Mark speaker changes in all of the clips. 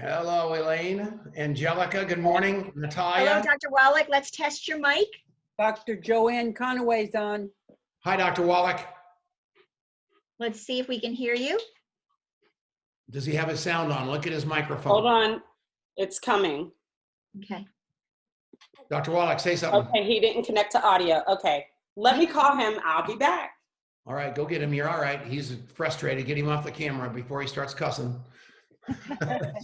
Speaker 1: Hello, Elaine. Angelica, good morning. Natalia.
Speaker 2: Hello, Dr. Wallach. Let's test your mic.
Speaker 3: Dr. Joanne Conaway's on.
Speaker 1: Hi, Dr. Wallach.
Speaker 2: Let's see if we can hear you.
Speaker 1: Does he have his sound on? Look at his microphone.
Speaker 4: Hold on. It's coming.
Speaker 2: Okay.
Speaker 1: Dr. Wallach, say something.
Speaker 4: Okay, he didn't connect to audio. Okay. Let me call him. I'll be back.
Speaker 1: All right, go get him. You're all right. He's frustrated. Get him off the camera before he starts cussing.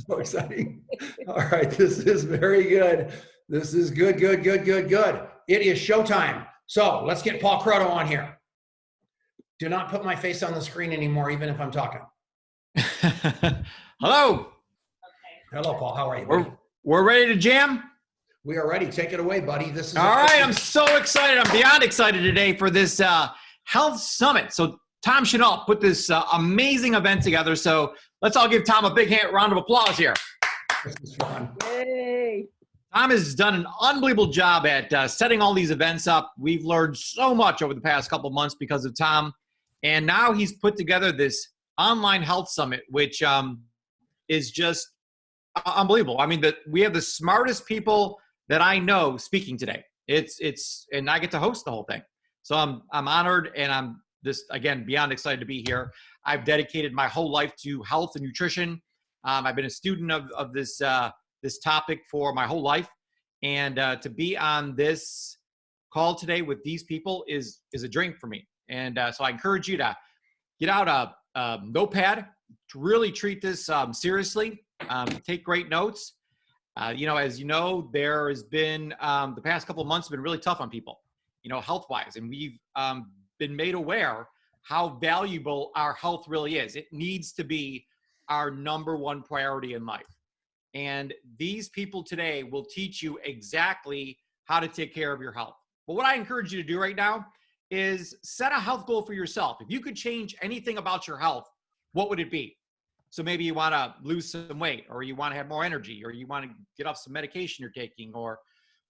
Speaker 1: So exciting. All right, this is very good. This is good. It is showtime. So let's get Paul Croto on here. Do not put my face on the screen anymore, even if I'm talking.
Speaker 5: Hello.
Speaker 1: Hello, Paul. How are you?
Speaker 5: We're ready to jam?
Speaker 1: We are ready. Take it away, buddy. This is
Speaker 5: all right. I'm so excited. I'm beyond excited today for this health summit. So Tom Chanel put this amazing event together. So let's all give Tom a big round of applause here.
Speaker 1: This is fun.
Speaker 3: Yay.
Speaker 5: Tom has done an unbelievable job at setting all these events up. We've learned so much over the past couple of months because of Tom. And now he's put together this online health summit, which is just unbelievable. I mean, we have the smartest people that I know speaking today. And I get to host the whole thing. So I'm honored, and I'm just, again, beyond excited to be here. I've dedicated my whole life to health and nutrition. I've been a student of this topic for my whole life. And to be on this call today with these people is a dream for me. And so I encourage you to get out a notepad to really treat this seriously. Take great notes. As you know, there has been the past couple of months have been really tough on people, health-wise, and we've been made aware how valuable our health really is. It needs to be our number one priority in life. And these people today will teach you exactly how to take care of your health. But what I encourage you to do right now is set a health goal for yourself. If you could change anything about your health, what would it be? So maybe you want to lose some weight, or you want to have more energy, or you want to get off some medication you're taking, or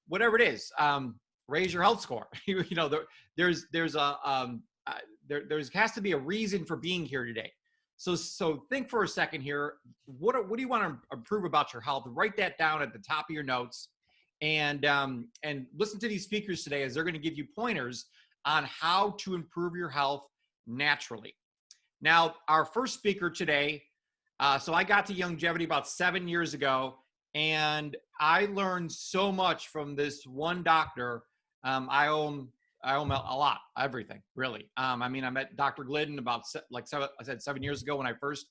Speaker 5: whatever it is. Raise your health score. There has to be a reason for being here today. So think for a second here. What do you want to improve about your health? Write that down at the top of your notes, and listen to these speakers today as they're going to give you pointers on how to improve your health naturally. Now, our first speaker today. So I got to Youngevity about 7 years ago, and I learned so much from this one doctor. I owe him a lot, everything, really. I met Dr. Glidden about 7 years ago when I first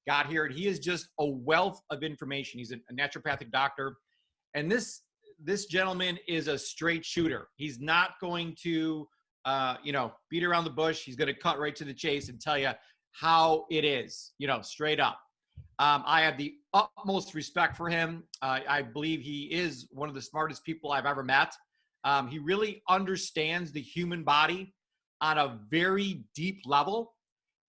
Speaker 5: got here, and he is just a wealth of information. He's a naturopathic doctor, and this gentleman is a straight shooter. He's not going to, beat around the bush. He's going to cut right to the chase and tell you how it is, straight up. I have the utmost respect for him. I believe he is one of the smartest people I've ever met. He really understands the human body on a very deep level,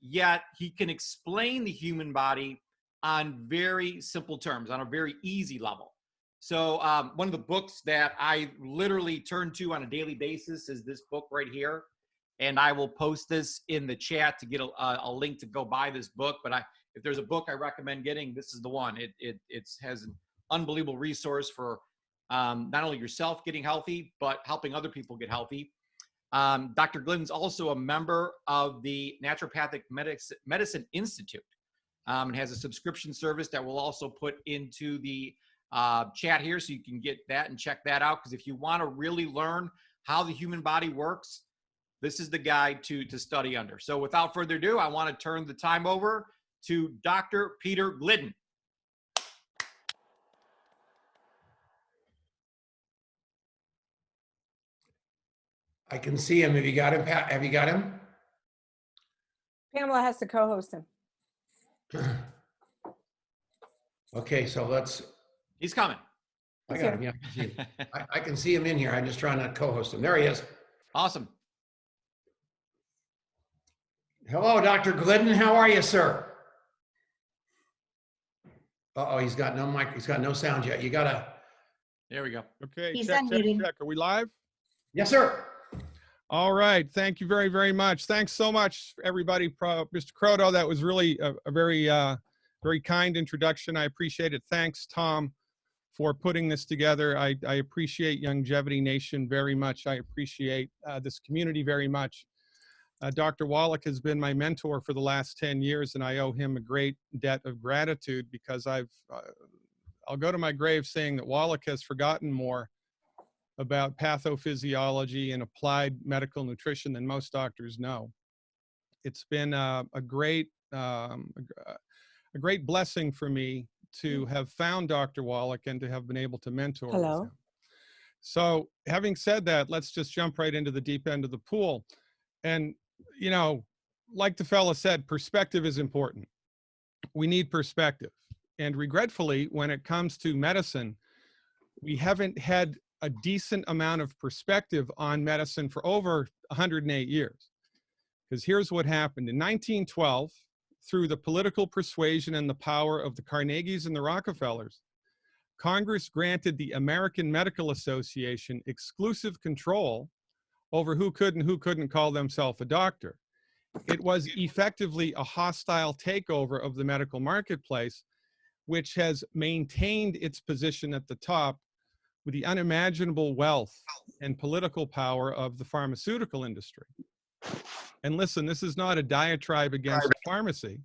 Speaker 5: yet he can explain the human body on very simple terms, on a very easy level. So one of the books that I literally turn to on a daily basis is this book right here. And I will post this in the chat to get a link to go buy this book. But if there's a book I recommend getting, this is the one. It has an unbelievable resource for not only yourself getting healthy, but helping other people get healthy. Dr. Glidden's also a member of the Naturopathic Medicine Institute, and has a subscription service that we'll also put into the chat here, so you can get that and check that out. Because if you want to really learn how the human body works, this is the guy to study under. So without further ado, I want to turn the time over to Dr. Peter Glidden.
Speaker 1: I can see him. Have you got him, Pat? Have you got him?
Speaker 3: Pamela has to co-host him.
Speaker 1: Okay, so let's.
Speaker 5: He's coming.
Speaker 1: I got him. Yeah, I can see him in here. I'm just trying to co-host him. There he is.
Speaker 5: Awesome.
Speaker 1: Hello, Dr. Glidden. How are you, sir? Uh-oh, he's got no mic. He's got no sound yet. You gotta.
Speaker 5: There we go.
Speaker 6: Okay,
Speaker 2: He's
Speaker 6: check.
Speaker 2: unmuting.
Speaker 6: Are we live?
Speaker 1: Yes, sir.
Speaker 6: All right. Thank you very, very much. Thanks so much, everybody. Mr. Croto, that was really a very Very kind introduction. I appreciate it. Thanks, Tom, for putting this together. I appreciate Youngevity Nation very much. I appreciate this community very much. Dr. Wallach has been my mentor for the last 10 years, and I owe him a great debt of gratitude because I'll go to my grave saying that Wallach has forgotten more about pathophysiology and applied medical nutrition than most doctors know. It's been a great blessing for me to have found Dr. Wallach and to have been able to mentor with him. So having said that, let's just jump right into the deep end of the pool. And, you know, like the fella said, perspective is important. We need perspective. And regretfully, when it comes to medicine, we haven't had a decent amount of perspective on medicine for over 108 years. Because here's what happened. In 1912, through the political persuasion and the power of the Carnegies and the Rockefellers, Congress granted the American Medical Association exclusive control over who could and who couldn't call themselves a doctor. It was effectively a hostile takeover of the medical marketplace, which has maintained its position at the top with the unimaginable wealth and political power of the pharmaceutical industry. And listen, this is not a diatribe against pharmacy.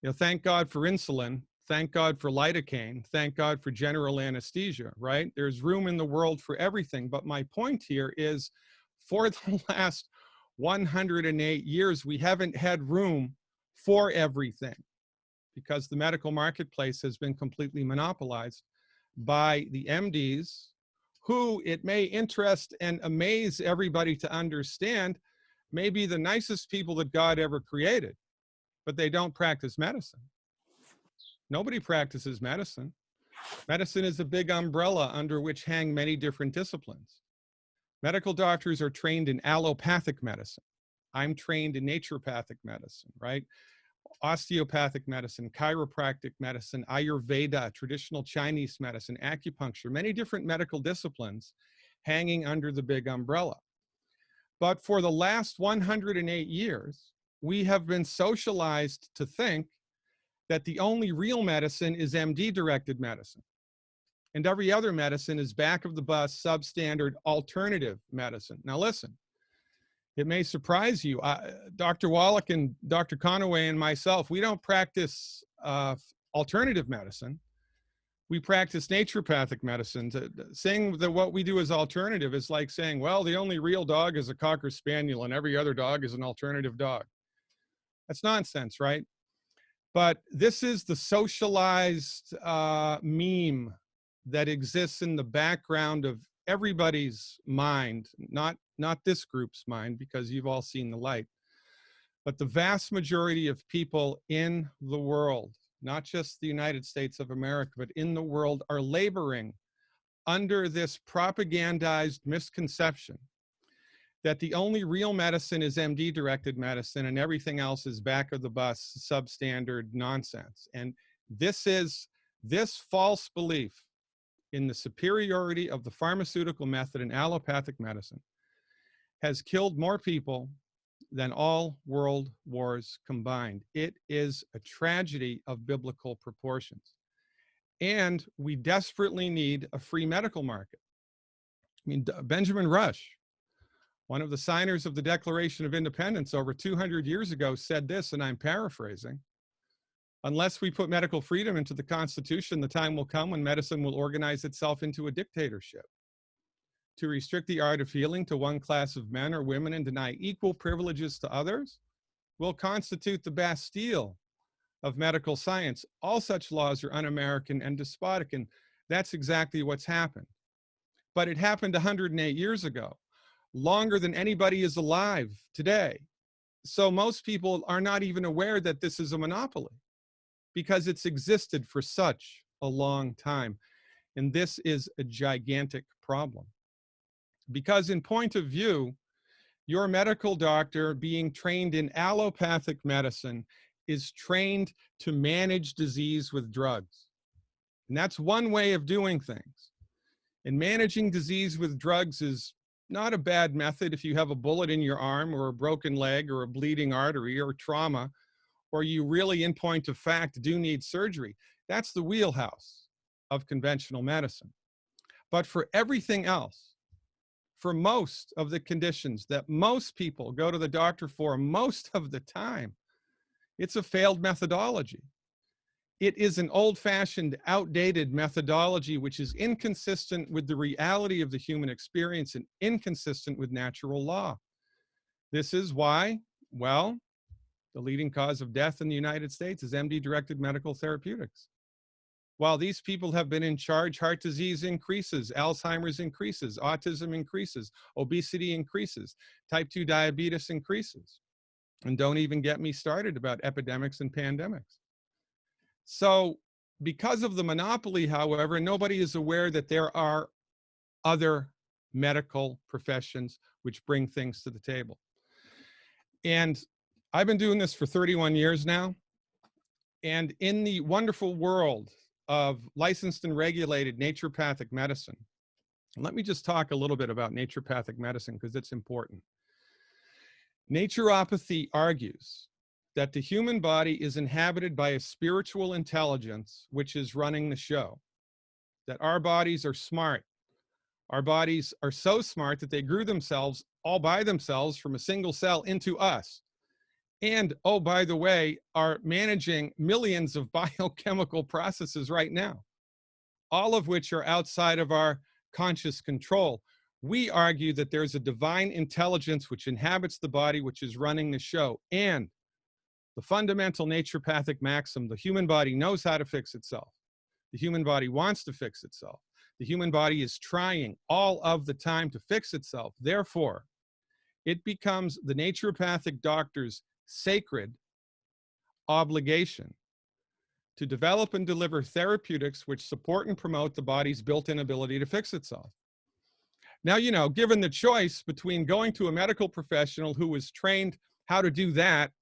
Speaker 6: You know, thank God for insulin. Thank God for lidocaine. Thank God for general anesthesia, right? There's room in the world for everything. But my point here is, for the last 108 years, we haven't had room for everything because the medical marketplace has been completely monopolized by the MDs, who, it may interest and amaze everybody to understand, may be the nicest people that God ever created, but they don't practice medicine. Nobody practices medicine. Medicine is a big umbrella under which hang many different disciplines. Medical doctors are trained in allopathic medicine. I'm trained in naturopathic medicine, right? Osteopathic medicine, chiropractic medicine, Ayurveda, traditional Chinese medicine, acupuncture, many different medical disciplines hanging under the big umbrella. But for the last 108 years, we have been socialized to think that the only real medicine is MD-directed medicine. And every other medicine is back of the bus, substandard, alternative medicine. Now listen, it may surprise you. Dr. Wallach and Dr. Conaway and myself, we don't practice alternative medicine. We practice naturopathic medicine. Saying that what we do is alternative is like saying, well, the only real dog is a Cocker Spaniel and every other dog is an alternative dog. That's nonsense, right? But this is the socialized meme that exists in the background of everybody's mind, not this group's mind, because you've all seen the light, but the vast majority of people in the world, not just the United States of America, but in the world, are laboring under this propagandized misconception that the only real medicine is MD-directed medicine and everything else is back of the bus, substandard nonsense. And this false belief in the superiority of the pharmaceutical method in allopathic medicine has killed more people than all world wars combined. It is a tragedy of biblical proportions. And we desperately need a free medical market. I mean, Benjamin Rush, one of the signers of the Declaration of Independence over 200 years ago, said this, and I'm paraphrasing: unless we put medical freedom into the Constitution, the time will come when medicine will organize itself into a dictatorship. To restrict the art of healing to one class of men or women and deny equal privileges to others will constitute the Bastille of medical science. All such laws are un-American and despotic, and that's exactly what's happened. But it happened 108 years ago, longer than anybody is alive today. So most people are not even aware that this is a monopoly because it's existed for such a long time. And this is a gigantic problem. Because in point of view, your medical doctor being trained in allopathic medicine is trained to manage disease with drugs. And that's one way of doing things. And managing disease with drugs is not a bad method if you have a bullet in your arm or a broken leg or a bleeding artery or trauma or you really in point of fact do need surgery, that's the wheelhouse of conventional medicine. But for everything else, for most of the conditions that most people go to the doctor for most of the time, it's a failed methodology. It is an old-fashioned, outdated methodology which is inconsistent with the reality of the human experience and inconsistent with natural law. This is why, well, the leading cause of death in the United States is MD-directed medical therapeutics. While these people have been in charge, heart disease increases, Alzheimer's increases, autism increases, obesity increases, type 2 diabetes increases. And don't even get me started about epidemics and pandemics. So because of the monopoly, however, nobody is aware that there are other medical professions which bring things to the table. And I've been doing this for 31 years now. And in the wonderful world of licensed and regulated naturopathic medicine, let me just talk a little bit about naturopathic medicine because it's important. Naturopathy argues that the human body is inhabited by a spiritual intelligence which is running the show, that our bodies are smart. Our bodies are so smart that they grew themselves all by themselves from a single cell into us. And, oh, by the way, are managing millions of biochemical processes right now, all of which are outside of our conscious control. We argue that there's a divine intelligence which inhabits the body, which is running the show. And the fundamental naturopathic maxim, the human body knows how to fix itself. The human body wants to fix itself. The human body is trying all of the time to fix itself. Therefore, it becomes the naturopathic doctor's sacred obligation to develop and deliver therapeutics which support and promote the body's built-in ability to fix itself. Now, you know, given the choice between going to a medical professional who was trained how to do that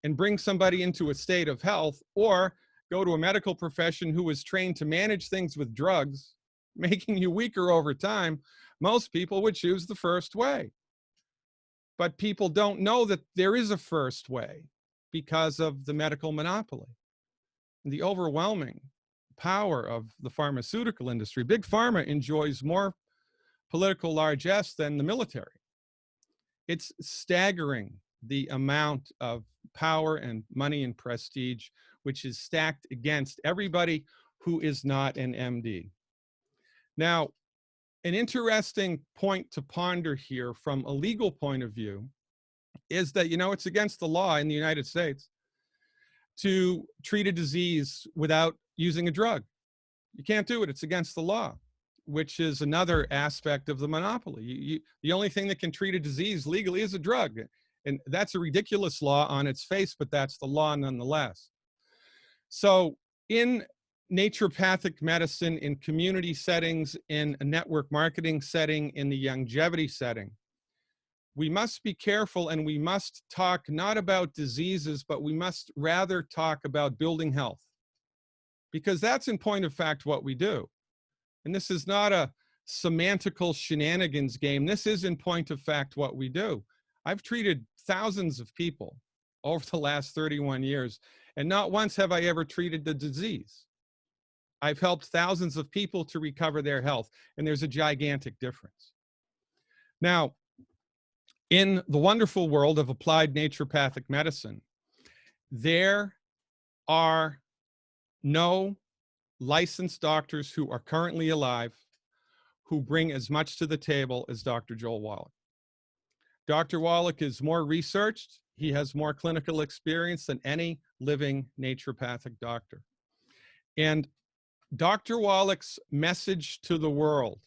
Speaker 6: and bring somebody into a state of health, or go to a medical profession who was trained to manage things with drugs, making you weaker over time, most people would choose the first way. But people don't know that there is a first way because of the medical monopoly. The overwhelming power of the pharmaceutical industry. Big pharma enjoys more political largesse than the military. It's staggering the amount of power and money and prestige which is stacked against everybody who is not an MD. Now, an interesting point to ponder here from a legal point of view is that, you know, it's against the law in the United States to treat a disease without using a drug. You can't do it. It's against the law, which is another aspect of the monopoly. The only thing that can treat a disease legally is a drug. And that's a ridiculous law on its face, but that's the law nonetheless. So in naturopathic medicine, in community settings, in a network marketing setting, in the Youngevity setting, we must be careful and we must talk not about diseases, but we must rather talk about building health. Because that's in point of fact what we do. And this is not a semantical shenanigans game. This is in point of fact what we do. I've treated thousands of people over the last 31 years, and not once have I ever treated the disease. I've helped thousands of people to recover their health, and there's a gigantic difference. Now, in the wonderful world of applied naturopathic medicine, there are no licensed doctors who are currently alive who bring as much to the table as Dr. Joel Wallach. Dr. Wallach is more researched. He has more clinical experience than any living naturopathic doctor. And Dr. Wallach's message to the world,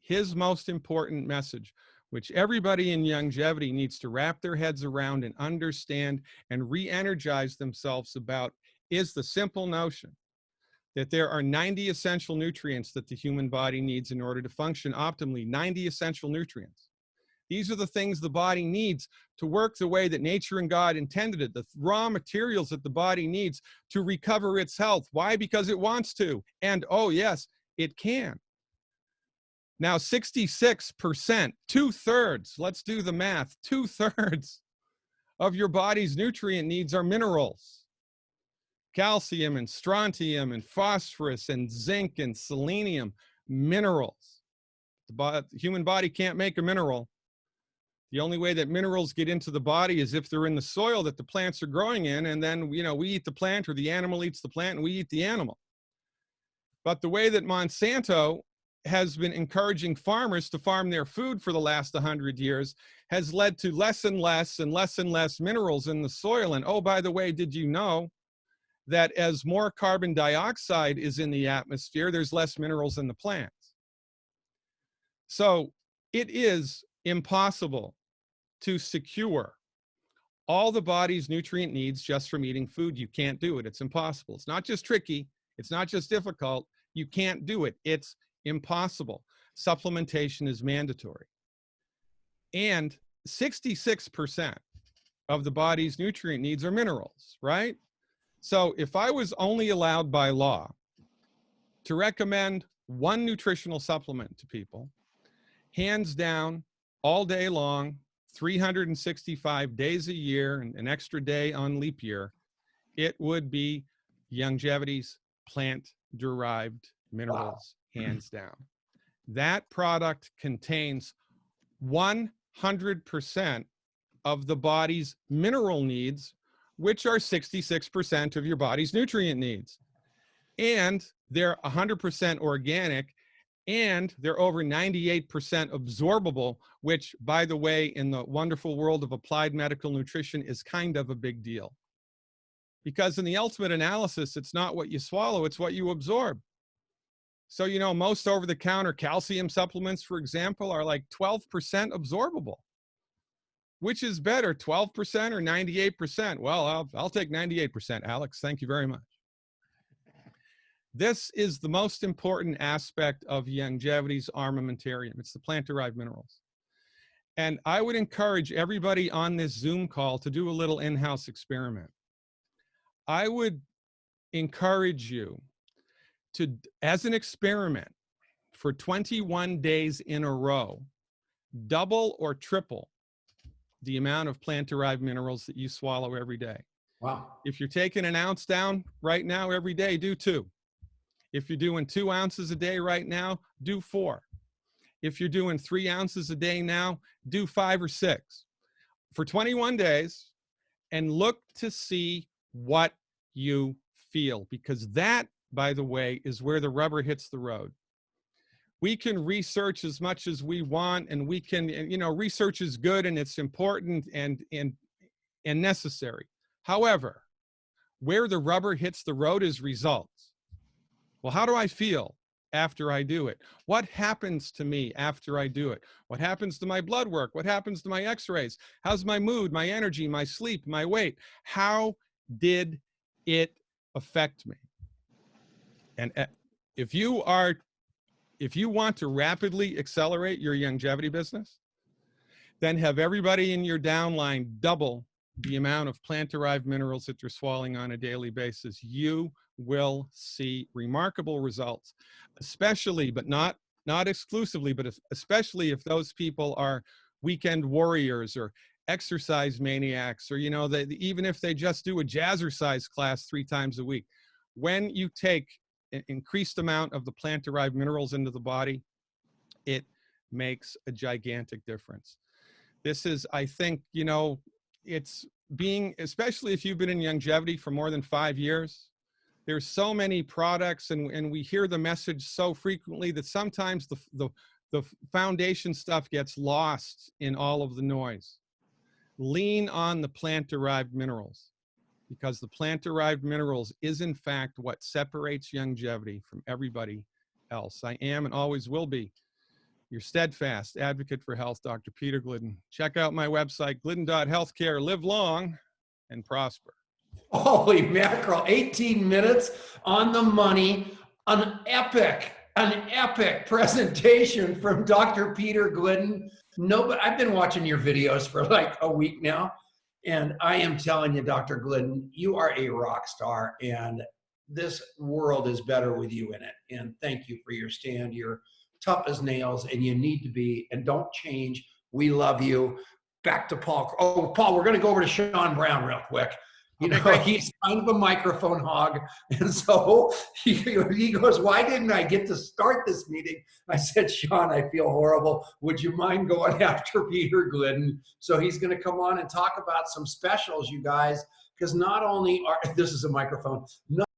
Speaker 6: his most important message, which everybody in Youngevity needs to wrap their heads around and understand and re-energize themselves about, is the simple notion that there are 90 essential nutrients that the human body needs in order to function optimally. 90 essential nutrients. These are the things the body needs to work the way that nature and God intended it, the raw materials that the body needs to recover its health. Why? Because it wants to. And oh yes, it can. Now 66%, 2/3, let's do the math, 2/3 of your body's nutrient needs are minerals. Calcium and strontium and phosphorus and zinc and selenium, minerals. The human body can't make a mineral. The only way that minerals get into the body is if they're in the soil that the plants are growing in, and then, we eat the plant, or the animal eats the plant and we eat the animal. But the way that Monsanto has been encouraging farmers to farm their food for the last 100 years has led to less and less and less and less minerals in the soil. And oh, by the way, did you know that as more carbon dioxide is in the atmosphere, there's less minerals in the plants? So it is impossible to secure all the body's nutrient needs just from eating food. You can't do it. It's impossible. It's not just tricky. It's not just difficult. You can't do it. It's impossible. Supplementation is mandatory. And 66% of the body's nutrient needs are minerals, right? So if I was only allowed by law to recommend one nutritional supplement to people, hands down, all day long, 365 days a year, and an extra day on leap year, it would be Youngevity's plant-derived minerals, hands down. That product contains 100% of the body's mineral needs, which are 66% of your body's nutrient needs. And they're 100% organic, and they're over 98% absorbable, which, by the way, in the wonderful world of applied medical nutrition is kind of a big deal. Because in the ultimate analysis, it's not what you swallow, it's what you absorb. So, most over-the-counter calcium supplements, for example, are like 12% absorbable. Which is better, 12% or 98%? Well, I'll take 98%, Alex. Thank you very much. This is the most important aspect of Youngevity's armamentarium. It's the plant-derived minerals. And I would encourage everybody on this Zoom call to do a little in-house experiment. I would encourage you to, as an experiment, for 21 days in a row, double or triple the amount of plant-derived minerals that you swallow every day.
Speaker 1: Wow.
Speaker 6: If you're taking an ounce down right now every day, do 2. If you're doing 2 ounces a day right now, do 4. If you're doing 3 ounces a day now, do 5 or 6. For 21 days, and look to see what you feel, because that, by the way, is where the rubber hits the road. We can research as much as we want, and we can, research is good and it's important and necessary. However, where the rubber hits the road is results. Well, how do I feel after I do it? What happens to me after I do it? What happens to my blood work? What happens to my x-rays? How's my mood, my energy, my sleep, my weight? How did it affect me? And if you want to rapidly accelerate your Youngevity business, then have everybody in your downline double the amount of plant-derived minerals that you're swallowing on a daily basis. You will see remarkable results, especially, but not exclusively, but especially if those people are weekend warriors or exercise maniacs, or, even if they just do a jazzercise class 3 times a week. When you take an increased amount of the plant-derived minerals into the body, it makes a gigantic difference. This is, I think, it's being, especially if you've been in Youngevity for more than 5 years, there's so many products, and we hear the message so frequently that sometimes the foundation stuff gets lost in all of the noise. Lean on the plant-derived minerals, because the plant-derived minerals is, in fact, what separates Youngevity from everybody else. I am and always will be your steadfast advocate for health, Dr. Peter Glidden. Check out my website, glidden.healthcare. Live long and prosper.
Speaker 1: Holy mackerel, 18 minutes on the money, an epic presentation from Dr. Peter Glidden. No, but I've been watching your videos for like a week now, and I am telling you, Dr. Glidden, you are a rock star, and this world is better with you in it. And thank you for your stand. You're tough as nails, and you need to be, and don't change. We love you. back to Paul. Oh, Paul, we're going to go over to Sean Brown real quick. You know, he's kind of a microphone hog. And so he goes, why didn't I get to start this meeting? I said, Sean, I feel horrible. Would you mind going after Peter Glidden? So he's going to come on and talk about some specials, you guys, because not only are, this is a microphone,